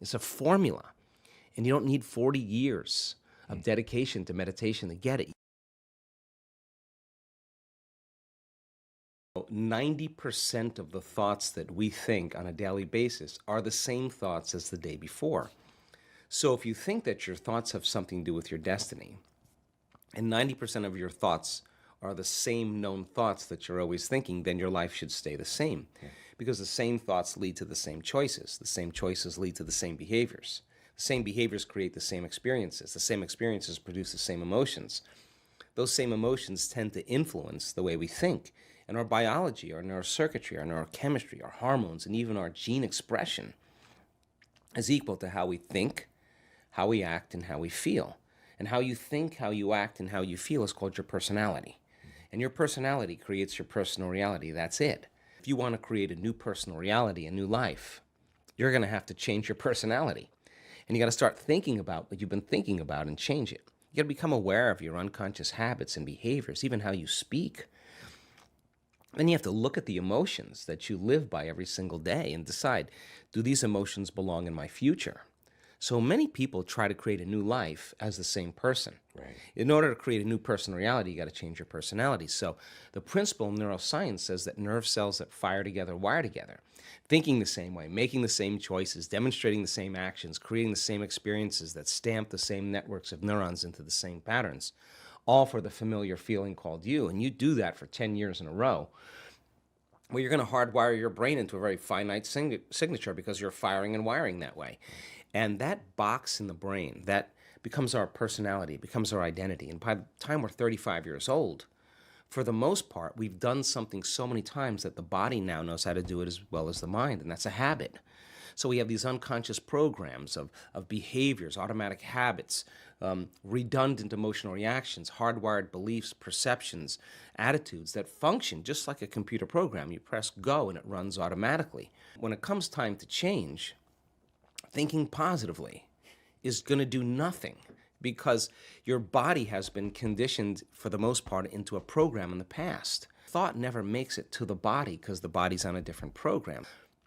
It's a formula. And you don't need 40 years of dedication to meditation to get it. 90% of the thoughts that we think on a daily basis are the same thoughts as the day before. So if you think that your thoughts have something to do with your destiny, and 90% of your thoughts are the same known thoughts that you're always thinking, then your life should stay the same. Because the same thoughts lead to the same choices. The same choices lead to the same behaviors. The same behaviors create the same experiences. The same experiences produce the same emotions. Those same emotions tend to influence the way we think. And our biology, our neurocircuitry, our neurochemistry, our hormones, and even our gene expression is equal to how we think, how we act, and how we feel. And how you think, how you act, and how you feel is called your personality. And your personality creates your personal reality. That's it. If you want to create a new personal reality, a new life, you're going to have to change your personality. And you got to start thinking about what you've been thinking about and change it. You got to become aware of your unconscious habits and behaviors, even how you speak. Then you have to look at the emotions that you live by every single day and decide, do these emotions belong in my future? So many people try to create a new life as the same person. Right. In order to create a new personal reality, you got to change your personality. So the principle in neuroscience says that nerve cells that fire together wire together. Thinking the same way, making the same choices, demonstrating the same actions, creating the same experiences that stamp the same networks of neurons into the same patterns, all for the familiar feeling called you. And you do that for 10 years in a row. Well, you're going to hardwire your brain into a very finite signature because you're firing and wiring that way. And that box in the brain, that becomes our personality, becomes our identity. And by the time we're 35 years old, for the most part, we've done something so many times that the body now knows how to do it as well as the mind, and that's a habit. So we have these unconscious programs of behaviors, automatic habits, redundant emotional reactions, hardwired beliefs, perceptions, attitudes that function just like a computer program. You press go and it runs automatically. When it comes time to change, thinking positively is going to do nothing because your body has been conditioned for the most part into a program in the past. Thought never makes it to the body because the body's on a different program.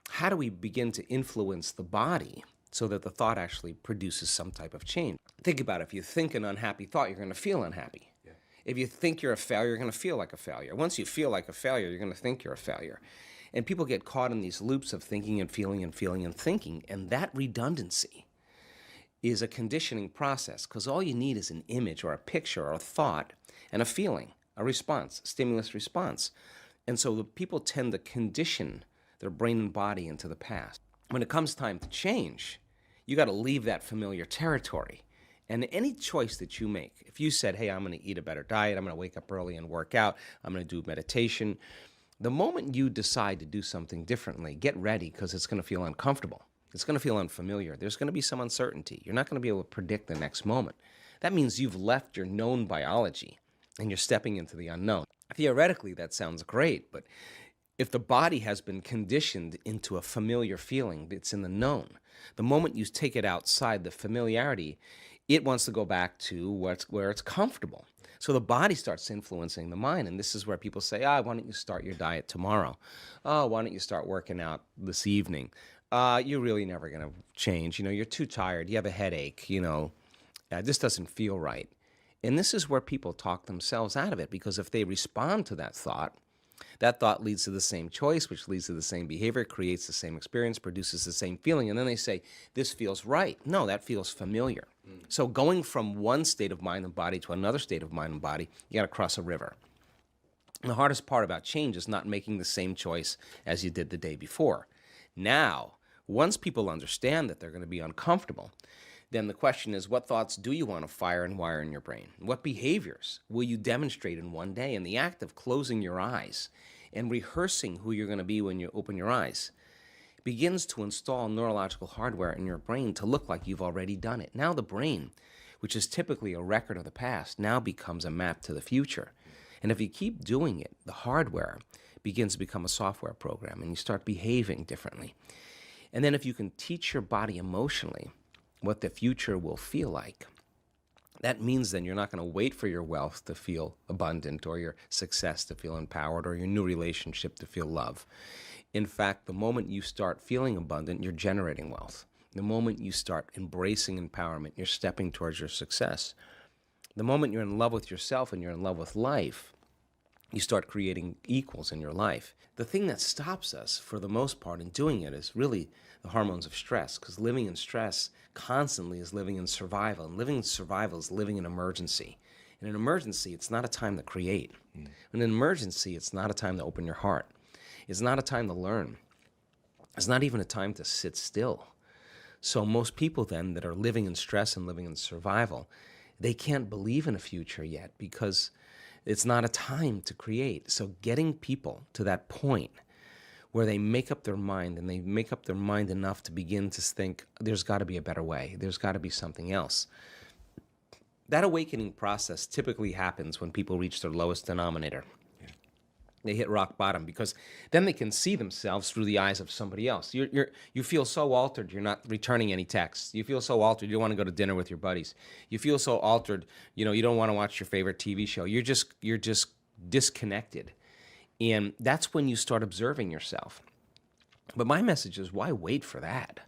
How do we begin to influence the body so that the thought actually produces some type of change? Think about it. If you think an unhappy thought, you're going to feel unhappy. Yeah. If you think you're a failure, you're going to feel like a failure. Once you feel like a failure, you're going to think you're a failure. And people get caught in these loops of thinking and feeling and feeling and thinking, and that redundancy is a conditioning process because all you need is an image or a picture or a thought and a feeling, a response, stimulus response. And so the people tend to condition their brain and body into the past. When it comes time to change, you got to leave that familiar territory. And any choice that you make, if you said, hey, I'm going to eat a better diet, I'm going to wake up early and work out, I'm going to do meditation, the moment you decide to do something differently, get ready because it's going to feel uncomfortable. It's going to feel unfamiliar. There's going to be some uncertainty. You're not going to be able to predict the next moment. That means you've left your known biology and you're stepping into the unknown. Theoretically, that sounds great, but if the body has been conditioned into a familiar feeling that's in the known, the moment you take it outside the familiarity, it wants to go back to where it's comfortable. So the body starts influencing the mind, and this is where people say, why don't you start your diet tomorrow? Oh, why don't you start working out this evening? You're really never going to change. You're too tired. You have a headache. This doesn't feel right. And this is where people talk themselves out of it, because if they respond to that thought leads to the same choice, which leads to the same behavior, creates the same experience, produces the same feeling, and then they say, this feels right. No, that feels familiar. So going from one state of mind and body to another state of mind and body, you got to cross a river. And the hardest part about change is not making the same choice as you did the day before. Now, once people understand that they're going to be uncomfortable, then the question is, what thoughts do you want to fire and wire in your brain? What behaviors will you demonstrate in one day? And the act of closing your eyes and rehearsing who you're going to be when you open your eyes begins to install neurological hardware in your brain to look like you've already done it. Now the brain, which is typically a record of the past, now becomes a map to the future. And if you keep doing it, the hardware begins to become a software program and you start behaving differently. And then if you can teach your body emotionally what the future will feel like, that means then you're not going to wait for your wealth to feel abundant or your success to feel empowered or your new relationship to feel love. In fact, the moment you start feeling abundant, you're generating wealth. the moment you start embracing empowerment, you're stepping towards your success. The moment you're in love with yourself and you're in love with life, you start creating equals in your life. The thing that stops us, for the most part, in doing it is really the hormones of stress, because living in stress constantly is living in survival, and living in survival is living in emergency. In an emergency, it's not a time to create. In an emergency, it's not a time to open your heart. It's not a time to learn. It's not even a time to sit still. So most people then that are living in stress and living in survival, they can't believe in a future yet because it's not a time to create. So getting people to that point where they make up their mind, and they make up their mind enough to begin to think, there's got to be a better way. There's got to be something else. That awakening process typically happens when people reach their lowest denominator. They hit rock bottom, because then they can see themselves through the eyes of somebody else. You feel so altered, you're not returning any texts. You feel so altered, you don't want to go to dinner with your buddies. You feel so altered, you don't want to watch your favorite TV show. You're just disconnected. And that's when you start observing yourself. But my message is, why wait for that?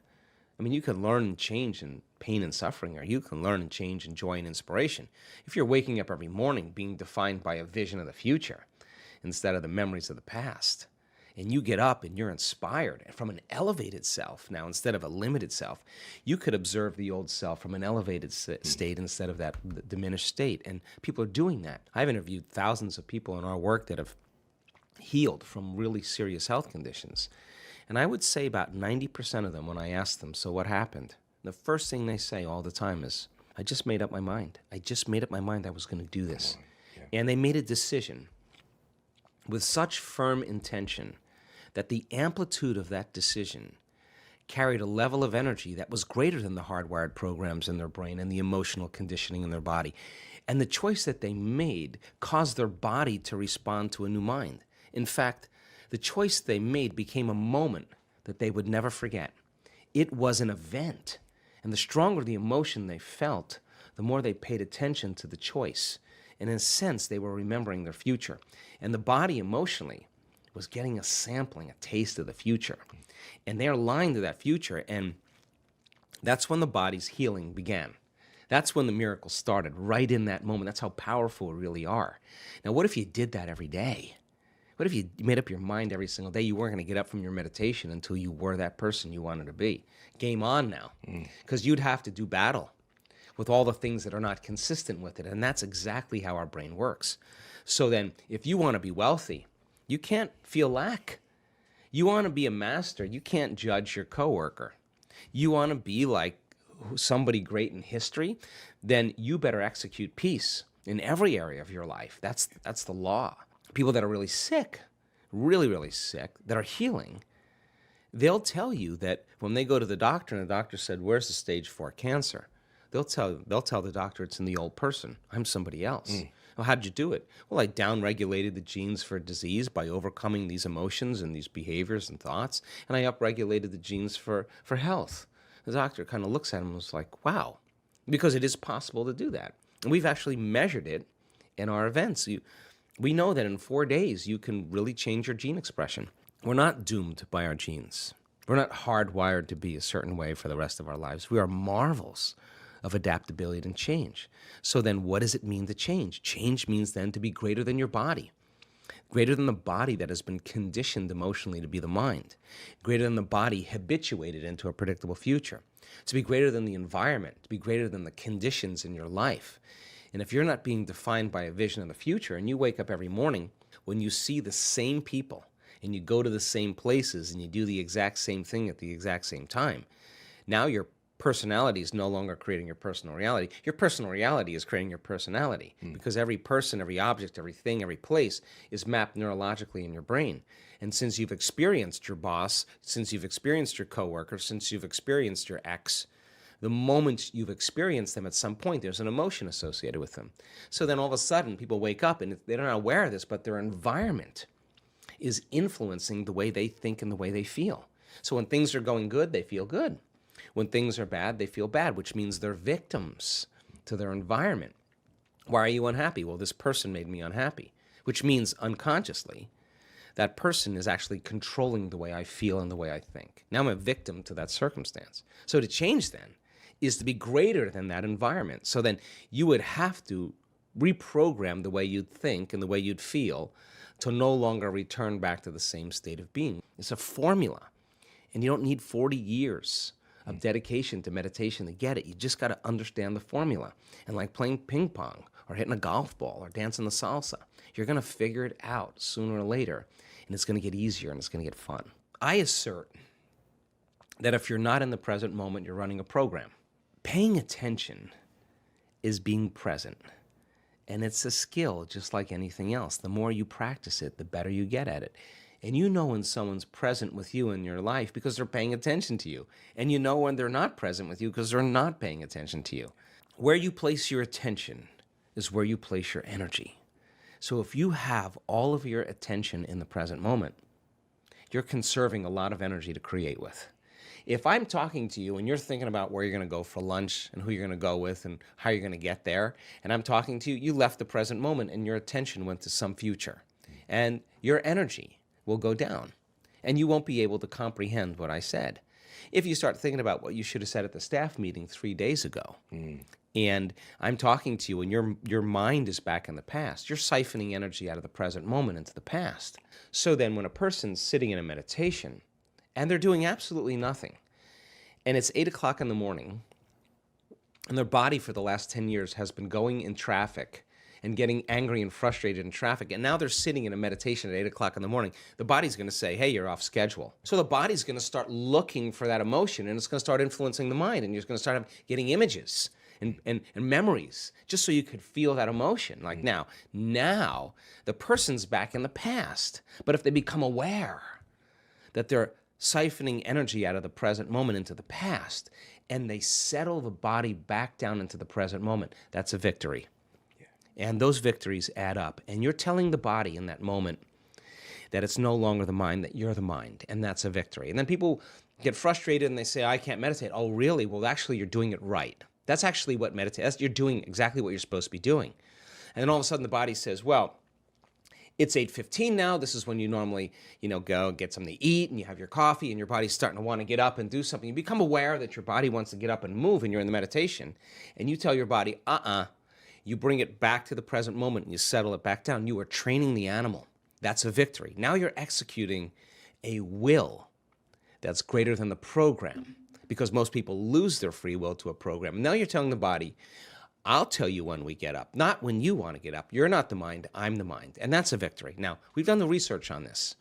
I mean, you can learn and change in pain and suffering, or you can learn and change in joy and inspiration. If you're waking up every morning being defined by a vision of the future instead of the memories of the past, and you get up and you're inspired from an elevated self now instead of a limited self, you could observe the old self from an elevated state instead of that diminished state. And people are doing that. I've interviewed thousands of people in our work that have healed from really serious health conditions. And I would say about 90% of them, when I ask them, so what happened? The first thing they say all the time is, I just made up my mind. I just made up my mind I was going to do this. Yeah. And they made a decision with such firm intention that the amplitude of that decision carried a level of energy that was greater than the hardwired programs in their brain and the emotional conditioning in their body. And the choice that they made caused their body to respond to a new mind. In fact, the choice they made became a moment that they would never forget. It was an event. And the stronger the emotion they felt, the more they paid attention to the choice. And in a sense, they were remembering their future. And the body emotionally was getting a sampling, a taste of the future. And they're aligned to that future. And that's when the body's healing began. That's when the miracle started, right in that moment. That's how powerful we really are. Now, what if you did that every day? What if you made up your mind every single day you weren't going to get up from your meditation until you were that person you wanted to be? Game on now. Because you'd have to do battle with all the things that are not consistent with it. And that's exactly how our brain works. So then, if you want to be wealthy, you can't feel lack. You want to be a master, you can't judge your coworker. You want to be like somebody great in history, then you better execute peace in every area of your life. That's the law. People that are really sick, really, really sick, that are healing, they'll tell you that when they go to the doctor and the doctor said, where's the stage 4 cancer? They'll tell the doctor it's in the old person. I'm somebody else. Well, how'd you do it? Well, I downregulated the genes for disease by overcoming these emotions and these behaviors and thoughts, and I upregulated the genes for health. The doctor kind of looks at him and was like, wow, because it is possible to do that. And we've actually measured it in our events. We know that in 4 days, you can really change your gene expression. We're not doomed by our genes. We're not hardwired to be a certain way for the rest of our lives. We are marvels of adaptability and change. So then what does it mean to change? Change means then to be greater than your body, greater than the body that has been conditioned emotionally to be the mind, greater than the body habituated into a predictable future, to be greater than the environment, to be greater than the conditions in your life. And if you're not being defined by a vision of the future, and you wake up every morning when you see the same people and you go to the same places and you do the exact same thing at the exact same time, now your personality is no longer creating your personal reality. Your personal reality is creating your personality because every person, every object, every thing, every place is mapped neurologically in your brain. And since you've experienced your boss, since you've experienced your coworker, since you've experienced your ex, the moment you've experienced them at some point, there's an emotion associated with them. So then all of a sudden, people wake up and they're not aware of this, but their environment is influencing the way they think and the way they feel. So when things are going good, they feel good. When things are bad, they feel bad, which means they're victims to their environment. Why are you unhappy? Well, this person made me unhappy, which means unconsciously that person is actually controlling the way I feel and the way I think. Now I'm a victim to that circumstance. So to change then is to be greater than that environment. So then you would have to reprogram the way you'd think and the way you'd feel to no longer return back to the same state of being. It's a formula. And you don't need 40 years of dedication to meditation to get it. You just got to understand the formula. And like playing ping pong or hitting a golf ball or dancing the salsa, you're going to figure it out sooner or later. And it's going to get easier and it's going to get fun. I assert that if you're not in the present moment, you're running a program. Paying attention is being present. And it's a skill just like anything else. The more you practice it, the better you get at it. And you know when someone's present with you in your life because they're paying attention to you. And you know when they're not present with you because they're not paying attention to you. Where you place your attention is where you place your energy. So if you have all of your attention in the present moment, you're conserving a lot of energy to create with. If I'm talking to you and you're thinking about where you're going to go for lunch and who you're going to go with and how you're going to get there, and I'm talking to you, you left the present moment and your attention went to some future. And your energy will go down and you won't be able to comprehend what I said. If you start thinking about what you should have said at the staff meeting 3 days ago, and I'm talking to you and your mind is back in the past, you're siphoning energy out of the present moment into the past. So then when a person's sitting in a meditation and they're doing absolutely nothing, and it's 8 o'clock in the morning, and their body for the last 10 years has been going in traffic and getting angry and frustrated in traffic, and now they're sitting in a meditation at 8 o'clock in the morning, the body's going to say, hey, you're off schedule. So the body's going to start looking for that emotion, and it's going to start influencing the mind, and you're going to start getting images and memories just so you could feel that emotion. Like now the person's back in the past. But if they become aware that they're siphoning energy out of the present moment into the past, and they settle the body back down into the present moment, that's a victory. And those victories add up. And you're telling the body in that moment that it's no longer the mind, that you're the mind. And that's a victory. And then people get frustrated and they say, I can't meditate. Oh, really? Well, actually, you're doing it right. That's actually what meditation, you're doing exactly what you're supposed to be doing. And then all of a sudden the body says, well, it's 8:15 now. This is when you normally, go get something to eat and you have your coffee and your body's starting to want to get up and do something. You become aware that your body wants to get up and move and you're in the meditation. And you tell your body, you bring it back to the present moment and you settle it back down. You are training the animal. That's a victory. Now you're executing a will that's greater than the program, because most people lose their free will to a program. Now you're telling the body, I'll tell you when we get up, not when you want to get up. You're not the mind, I'm the mind. And that's a victory. Now, we've done the research on this.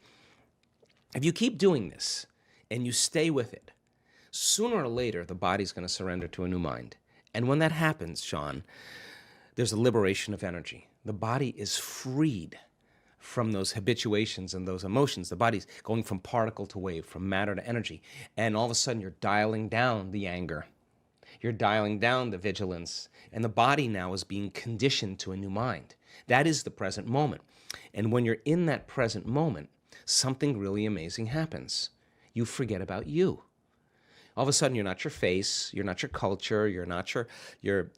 If you keep doing this and you stay with it, sooner or later, the body's going to surrender to a new mind. And when that happens, Sean, there's a liberation of energy. The body is freed from those habituations and those emotions. The body's going from particle to wave, from matter to energy. And all of a sudden, you're dialing down the anger. You're dialing down the vigilance. And the body now is being conditioned to a new mind. That is the present moment. And when you're in that present moment, something really amazing happens. You forget about you. All of a sudden, you're not your face, you're not your culture, you're not your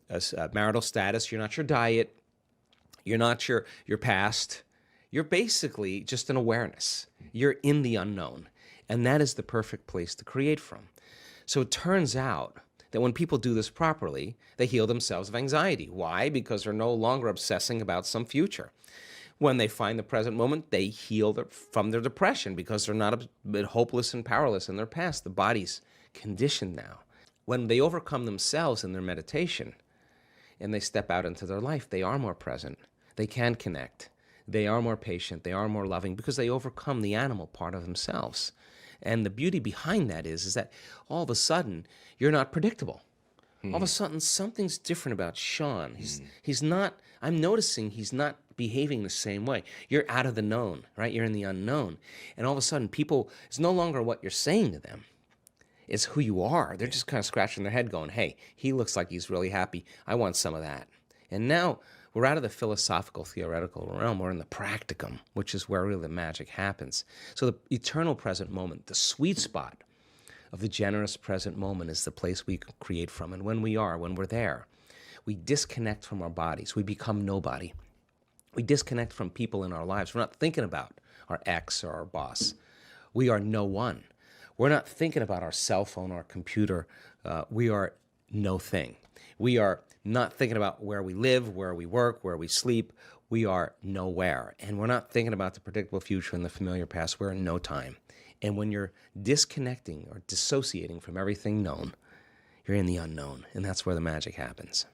marital status, you're not your diet, you're not your past. You're basically just an awareness. You're in the unknown. And that is the perfect place to create from. So it turns out that when people do this properly, they heal themselves of anxiety. Why? Because they're no longer obsessing about some future. When they find the present moment, they heal from their depression because they're not a bit hopeless and powerless in their past. The body's conditioned now. When they overcome themselves in their meditation and they step out into their life, they are more present. They can connect. They are more patient. They are more loving because they overcome the animal part of themselves. And the beauty behind that is that all of a sudden, you're not predictable. All of a sudden, something's different about Sean. He's not, I'm noticing he's not behaving the same way. You're out of the known, right? You're in the unknown. And all of a sudden, people, it's no longer what you're saying to them. It's who you are. They're just kind of scratching their head going, hey, he looks like he's really happy. I want some of that. And now we're out of the philosophical, theoretical realm. We're in the practicum, which is where really the magic happens. So the eternal present moment, the sweet spot of the generous present moment is the place we create from. And when we're there, we disconnect from our bodies. We become nobody. We disconnect from people in our lives. We're not thinking about our ex, or our boss. We are no one. We're not thinking about our cell phone or computer. We are no thing. We are not thinking about where we live, where we work, where we sleep. We are nowhere. And we're not thinking about the predictable future and the familiar past. We're in no time. And when you're disconnecting or dissociating from everything known, you're in the unknown. And that's where the magic happens.